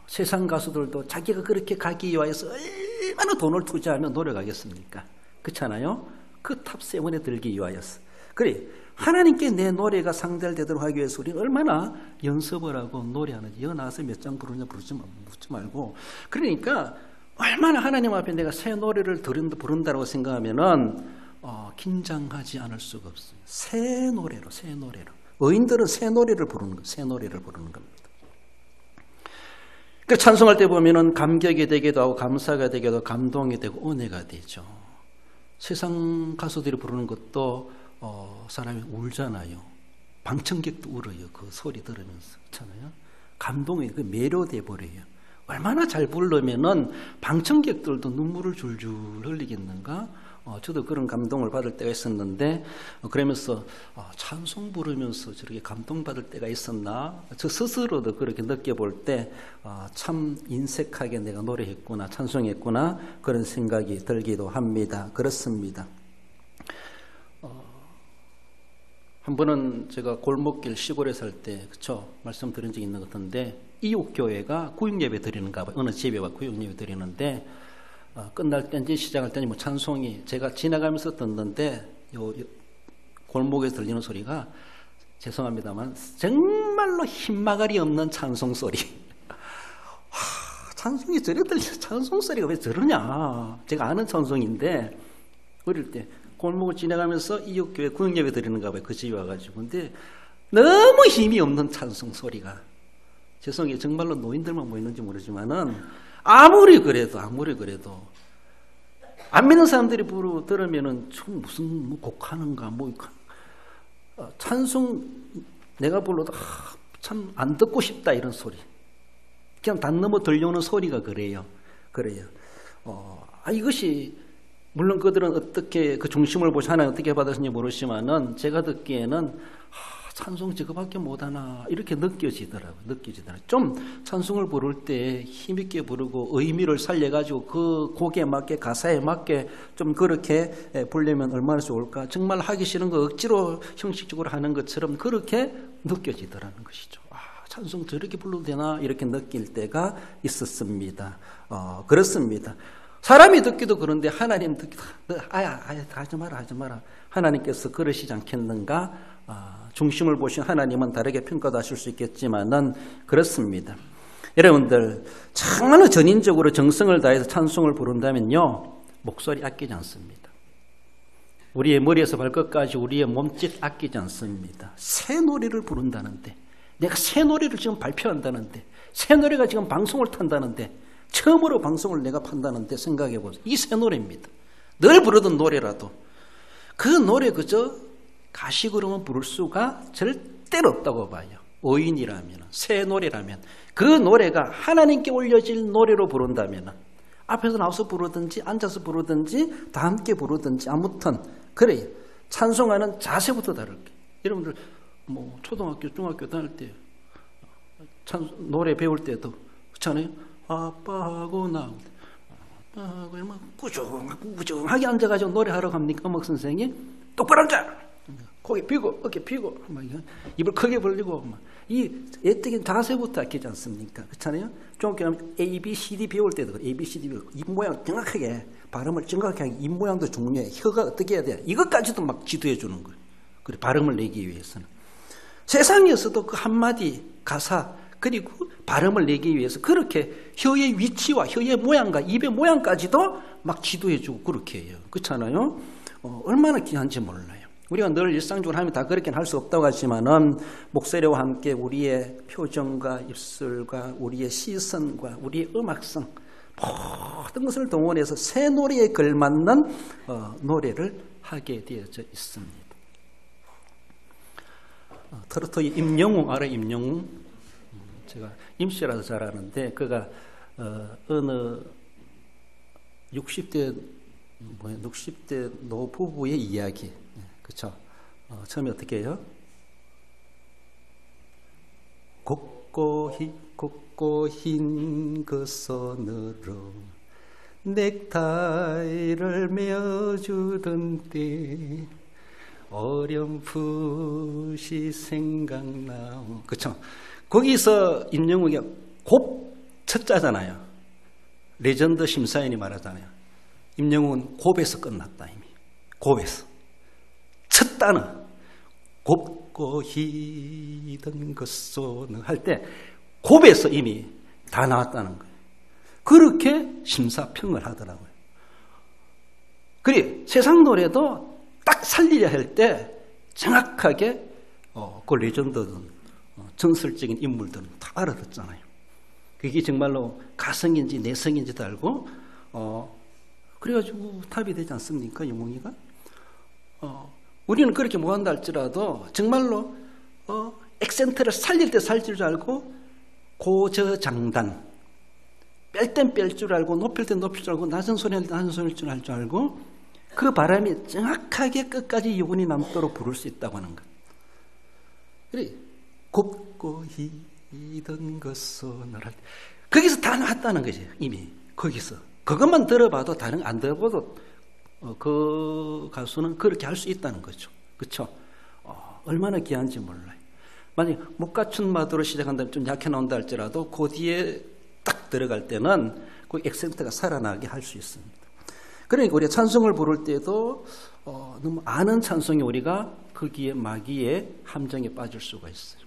세상 가수들도 자기가 그렇게 가기 위해서 얼마나 돈을 투자하면 노력하겠습니까? 그렇잖아요. 그 탑 7에 들기 위하여서. 그래 하나님께 내 노래가 상달되도록 하기 위해서 우리는 얼마나 연습을 하고 노래하는지 여 나와서 몇 장 부르냐 묻지 말고 그러니까 얼마나 하나님 앞에 내가 새 노래를 부른다고 생각하면은 긴장하지 않을 수가 없어요. 새 노래로 의인들은 새 노래를 부르는 겁니다. 그 찬송할 때 보면은 감격이 되기도 하고 감사가 되기도 하고 감동이 되고 은혜가 되죠. 세상 가수들이 부르는 것도 사람이 울잖아요. 방청객도 울어요. 그 소리 들으면서. 그렇잖아요. 감동이 매료돼 버려요. 얼마나 잘 부르면은 방청객들도 눈물을 줄줄 흘리겠는가? 저도 그런 감동을 받을 때가 있었는데 그러면서 찬송 부르면서 저렇게 감동받을 때가 있었나? 저 스스로도 그렇게 느껴볼 때 참 인색하게 내가 노래했구나 찬송했구나 그런 생각이 들기도 합니다. 그렇습니다. 한 번은 제가 골목길 시골에 살 때 그쵸 말씀드린 적이 있는 것 같은데 이웃교회가 구역예배 드리는가 봐요. 어느 집에 와 구역예배 드리는데 끝날 때인지 시작할 때인지 찬송이 제가 지나가면서 듣는데 골목에서 들리는 소리가 죄송합니다만 정말로 힘마가리 없는 찬송 소리. 찬송이 저래 들려. 찬송 소리가 왜 저러냐. 제가 아는 찬송인데 어릴 때 골목을 지나가면서 이웃교회 구역예배 드리는가 봐요. 그 집에 와가지고. 근데 너무 힘이 없는 찬송 소리가. 죄송해요. 정말로 노인들만 모이는지 모르지만은 아무리 그래도 안 믿는 사람들이 들으면은 무슨 곡하는가 찬송 내가 불러도 참 안 듣고 싶다 이런 소리. 그냥 단 넘어 들려오는 소리가 그래요. 이것이 물론 그들은 어떻게 그 중심을 보시 하나님 어떻게 받았는지 모르지만은 제가 듣기에는 찬송 저거밖에 못하나 이렇게 느껴지더라고요. 좀 찬송을 부를 때 힘있게 부르고 의미를 살려가지고 그 곡에 맞게 가사에 맞게 좀 그렇게 부르면 얼마나 좋을까. 정말 하기 싫은 거 억지로 형식적으로 하는 것처럼 그렇게 느껴지더라는 것이죠. 찬송 저렇게 불러도 되나 이렇게 느낄 때가 있었습니다. 그렇습니다. 사람이 듣기도 그런데 하나님 듣기도 하지 마라. 하나님께서 그러시지 않겠는가? 중심을 보신 하나님은 다르게 평가도 하실 수 있겠지만은 그렇습니다. 여러분들 정말로 전인적으로 정성을 다해서 찬송을 부른다면요 목소리 아끼지 않습니다. 우리의 머리에서 발끝까지 우리의 몸짓 아끼지 않습니다. 새 노래를 부른다는데 내가 새 노래를 지금 발표한다는데 새 노래가 지금 방송을 탄다는데 처음으로 방송을 내가 판다는데 생각해 보세요. 이 새 노래입니다. 늘 부르던 노래라도 그 노래 그저 가식으로만 부를 수가 절대로 없다고 봐요. 오인이라면 새 노래라면 그 노래가 하나님께 올려질 노래로 부른다면 앞에서 나와서 부르든지 앉아서 부르든지 다 함께 부르든지 아무튼 그래요. 찬송하는 자세부터 다를게. 여러분들 초등학교 중학교 다닐 때 노래 배울 때도 그렇잖아요. 아빠하고 나 아빠하고 막 꾸중하게 앉아가지고 노래하러 갑니까? 음악 선생이 똑바로 앉아, 고개 펴고 어깨 펴고 막 입을 크게 벌리고 막 이 애뜨긴 자세부터 아끼지 않습니까? 그렇잖아요. 좀 A, B, C, D 배울 때도 그래. A, B, C, D 입 모양 정확하게 발음을 정확하게 입 모양도 중요해. 혀가 어떻게 해야 돼? 이것까지도 막 지도해 주는 거예요. 그래, 발음을 내기 위해서는. 세상에서도 그 한마디 가사 그리고 발음을 내기 위해서 그렇게 혀의 위치와 혀의 모양과 입의 모양까지도 막 지도해 주고 그렇게 해요. 그렇잖아요. 얼마나 귀한지 몰라요. 우리가 늘 일상적으로 하면 다 그렇게는 할 수 없다고 하지만은 목소리와 함께 우리의 표정과 입술과 우리의 시선과 우리의 음악성 모든 것을 동원해서 새 노래에 걸맞는 노래를 하게 되어져 있습니다. 트로트의 임영웅 알아? 임영웅? 제가 임씨라서 잘 아는데 그가 어느 60대 노부부의 이야기, 그렇죠? 처음에 어떻게 해요? 곱고 흰 그 손으로 넥타이를 메어주던 때 어렴풋이 생각나오. 그렇죠? 거기서 임영웅이 곱 첫자잖아요. 레전드 심사위원이 말하잖아요. 임영웅은 곱에서 끝났다. 이미 곱에서 첫 단어 곱고 희던 그 손을 할 때 곱에서 이미 다 나왔다는 거예요. 그렇게 심사평을 하더라고요. 그래 세상 노래도 딱 살리려 할 때 정확하게 그 레전드든 전설적인 인물들은 다 알아듣잖아요. 그게 정말로 가성인지 내성인지도 알고 그래가지고 탑이 되지 않습니까? 영웅이가? 우리는 그렇게 못한다 할지라도 정말로 액센트를 살릴 때 살릴 줄 알고 고저장단 뺄 땐 뺄 줄 알고 높일 땐 높일 줄 알고 낮은 소리 할 때 낮은 소리일 줄 알 줄 알고 그 바람이 정확하게 끝까지 유분이 남도록 부를 수 있다고 하는 것. 그래 곱고 희던 그 손을 할 때 거기서 다 나왔다는 거지. 이미 거기서 그것만 들어봐도 다른 안 들어봐도 그 가수는 그렇게 할 수 있다는 거죠. 그렇죠? 얼마나 귀한지 몰라요. 만약 못 갖춘 마도로 시작한다면 좀 약해 나온다 할지라도 그 뒤에 딱 들어갈 때는 그 액센트가 살아나게 할 수 있습니다. 그러니까 우리가 찬송을 부를 때도 너무 아는 찬송이 우리가 거기에 마귀의 함정에 빠질 수가 있어요.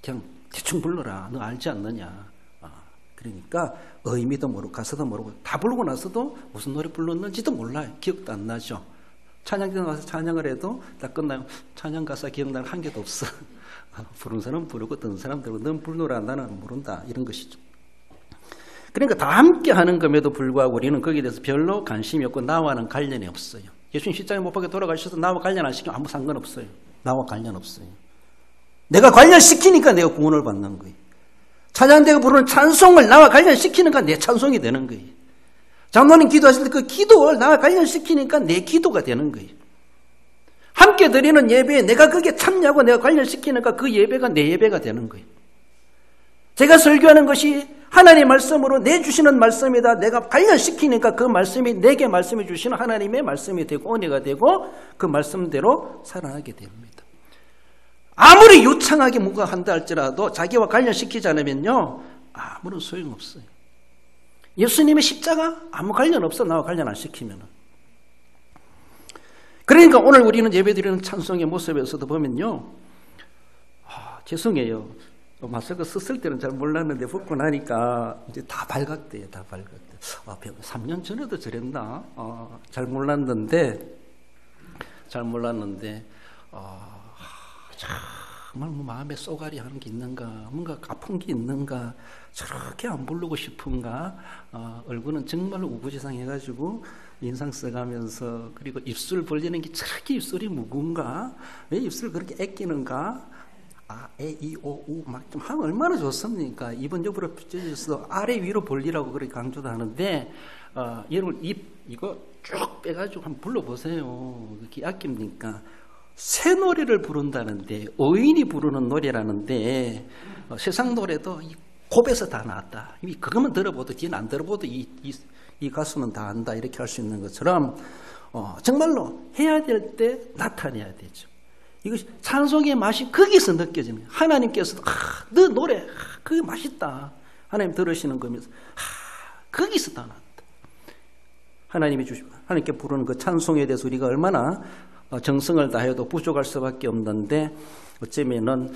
그냥 대충 불러라. 너 알지 않느냐. 그러니까 의미도 모르고 가사도 모르고 다 부르고 나서도 무슨 노래 불렀는지도 몰라요. 기억도 안 나죠. 찬양장 가서 찬양을 해도 다 끝나요. 찬양 가사 기억나는 한 개도 없어. 부른 사람 부르고 듣는 사람 들고 넌 불러라 나는 모른다 이런 것이죠. 그러니까 다 함께 하는 것에도 불구하고 우리는 거기에 대해서 별로 관심이 없고 나와는 관련이 없어요. 예수님 십자가에 못 박혀 돌아가셔서 나와 관련 안 시키면 아무 상관없어요. 나와 관련 없어요. 내가 관련시키니까 내가 구원을 받는 거예요. 찬양대가 부르는 찬송을 나와 관련시키니까 내 찬송이 되는 거예요. 장로님 기도하실 때 그 기도를 나와 관련시키니까 내 기도가 되는 거예요. 함께 드리는 예배에 내가 그게 참여하고 내가 관련시키니까 그 예배가 내 예배가 되는 거예요. 제가 설교하는 것이 하나님의 말씀으로 내주시는 말씀이다. 내가 관련시키니까 그 말씀이 내게 말씀해 주시는 하나님의 말씀이 되고 은혜가 되고 그 말씀대로 살아나게 됩니다. 아무리 유창하게 뭔가 한다 할지라도 자기와 관련시키지 않으면요 아무런 소용없어요. 예수님의 십자가 아무 관련 없어. 나와 관련 안 시키면은. 그러니까 오늘 우리는 예배드리는 찬송의 모습에서도 보면요 죄송해요. 마스크 썼을 때는 잘 몰랐는데 벗고 나니까 이제 다 밝았대요. 다 밝았대. 3년 전에도 저랬나? 잘 몰랐는데 정말 뭐 마음에 쏘가리 하는 게 있는가? 뭔가 아픈 게 있는가? 저렇게 안 부르고 싶은가? 얼굴은 정말 우부지상해가지고 인상 써가면서 그리고 입술 벌리는 게 저렇게 입술이 무거운가? 왜 입술 그렇게 애끼는가? 에, 이, 오, 우 막 좀 하면 얼마나 좋습니까? 입은 옆으로 펴져서 아래 위로 벌리라고 그렇게 강조도 하는데 여러분 입 이거 쭉 빼가지고 한번 불러보세요. 그렇게 아낍니까? 새 노래를 부른다는데, 의인이 부르는 노래라는데, 세상 노래도 곱에서 다 나왔다. 그것만 들어보도, 뒤는 안 들어보도 이 가수는 다 안다. 이렇게 할 수 있는 것처럼, 정말로 해야 될 때 나타내야 되죠. 이것이 찬송의 맛이 거기서 느껴지는 거예요. 하나님께서도, 너 노래, 그게 맛있다. 하나님 들으시는 거면서, 거기서 다 나왔다. 하나님이 주시고, 하나님께 부르는 그 찬송에 대해서 우리가 얼마나 정성을 다해도 부족할 수밖에 없는데, 어쩌면은,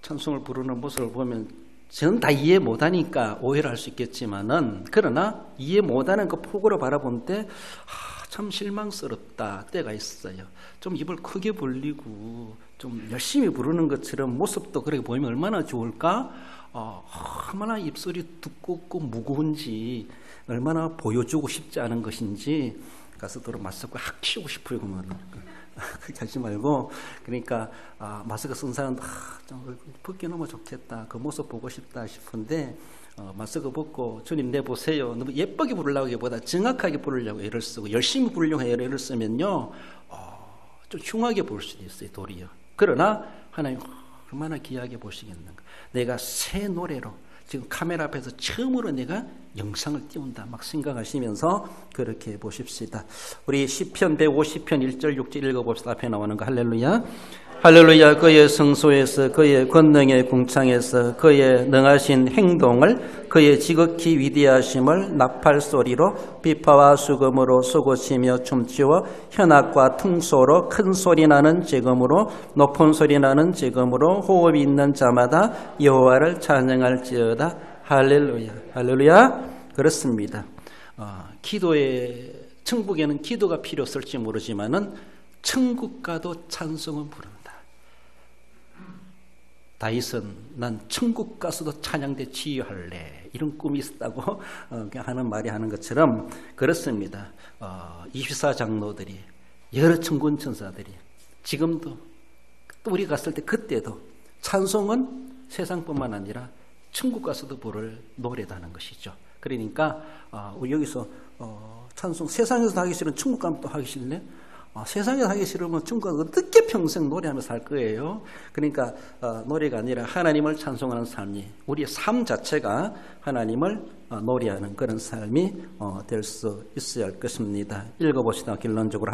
찬송을 부르는 모습을 보면, 저는 다 이해 못하니까 오해를 할 수 있겠지만은, 그러나 이해 못하는 그 폭으로 바라볼 때, 참 실망스럽다 때가 있어요. 좀 입을 크게 벌리고 좀 열심히 부르는 것처럼 모습도 그렇게 보이면 얼마나 좋을까? 얼마나 입술이 두껍고 무거운지, 얼마나 보여주고 싶지 않은 것인지 가수들은 맞서고 키우고 싶어요. 그러면 그렇게 하지 말고, 그러니까 마스크 쓴 사람도 좀 벗겨놓으면 좋겠다, 그 모습 보고 싶다 싶은데, 마스크 벗고 주님 내보세요, 너무 예쁘게 부르려기보다 정확하게 부르려고 애를 쓰고 열심히 부르려고 애를 쓰면요, 좀 흉하게 볼 수도 있어요, 도리어. 그러나 하나님 얼마나 귀하게 보시겠는가. 내가 새 노래로 지금 카메라 앞에서 처음으로 내가 영상을 띄운다 막 생각하시면서 그렇게 보십시다. 우리 시편 150편 1절 6절 읽어봅시다. 앞에 나오는 거. 할렐루야. 할렐루야. 그의 성소에서, 그의 권능의 궁창에서 그의 능하신 행동을, 그의 지극히 위대하심을 나팔소리로 비파와 수금으로 쏘고치며 춤추어 현악과 퉁소로 큰 소리 나는 제금으로 높은 소리 나는 제금으로 호흡이 있는 자마다 여호와를 찬양할지어다. 할렐루야. 할렐루야. 그렇습니다. 기도에, 천국에는 기도가 필요 없을지 모르지만은 천국 가도 찬송은 부른다. 다윗은 난 천국 가서도 찬양대 치유할래, 이런 꿈이 있었다고 하는 말이 하는 것처럼 그렇습니다. 24 장로들이, 여러 천군 천사들이 지금도, 또 우리 갔을 때 그때도 찬송은 세상뿐만 아니라 천국 가서도 부를 노래다는 것이죠. 그러니까 우리 여기서 찬송, 세상에서 하기 싫으면 천국 가면 또 하기 싫네. 세상에서 하기 싫으면 천국 가서 어떻게 평생 노래하면서 살 거예요. 그러니까 노래가 아니라 하나님을 찬송하는 삶이, 우리의 삶 자체가 하나님을 노래하는 그런 삶이 될 수 있어야 할 것입니다. 읽어봅시다. 결론적으로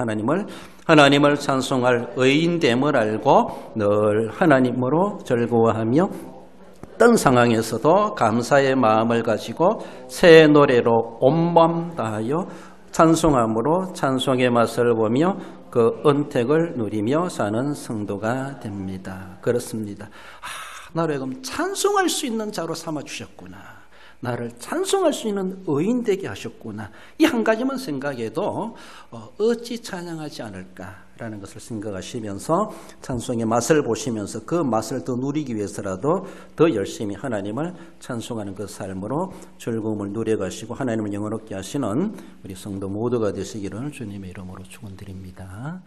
하나님을 찬송할 의인됨을 알고 늘 하나님으로 즐거워하며 어떤 상황에서도 감사의 마음을 가지고 새 노래로 온마음 다하여 찬송함으로 찬송의 맛을 보며 그 은택을 누리며 사는 성도가 됩니다. 그렇습니다. 나를 그럼 찬송할 수 있는 자로 삼아주셨구나. 나를 찬송할 수 있는 의인 되게 하셨구나. 이 한 가지만 생각해도 어찌 찬양하지 않을까라는 것을 생각하시면서 찬송의 맛을 보시면서 그 맛을 더 누리기 위해서라도 더 열심히 하나님을 찬송하는 그 삶으로 즐거움을 누려가시고 하나님을 영원롭게 하시는 우리 성도 모두가 되시기를 주님의 이름으로 축원드립니다.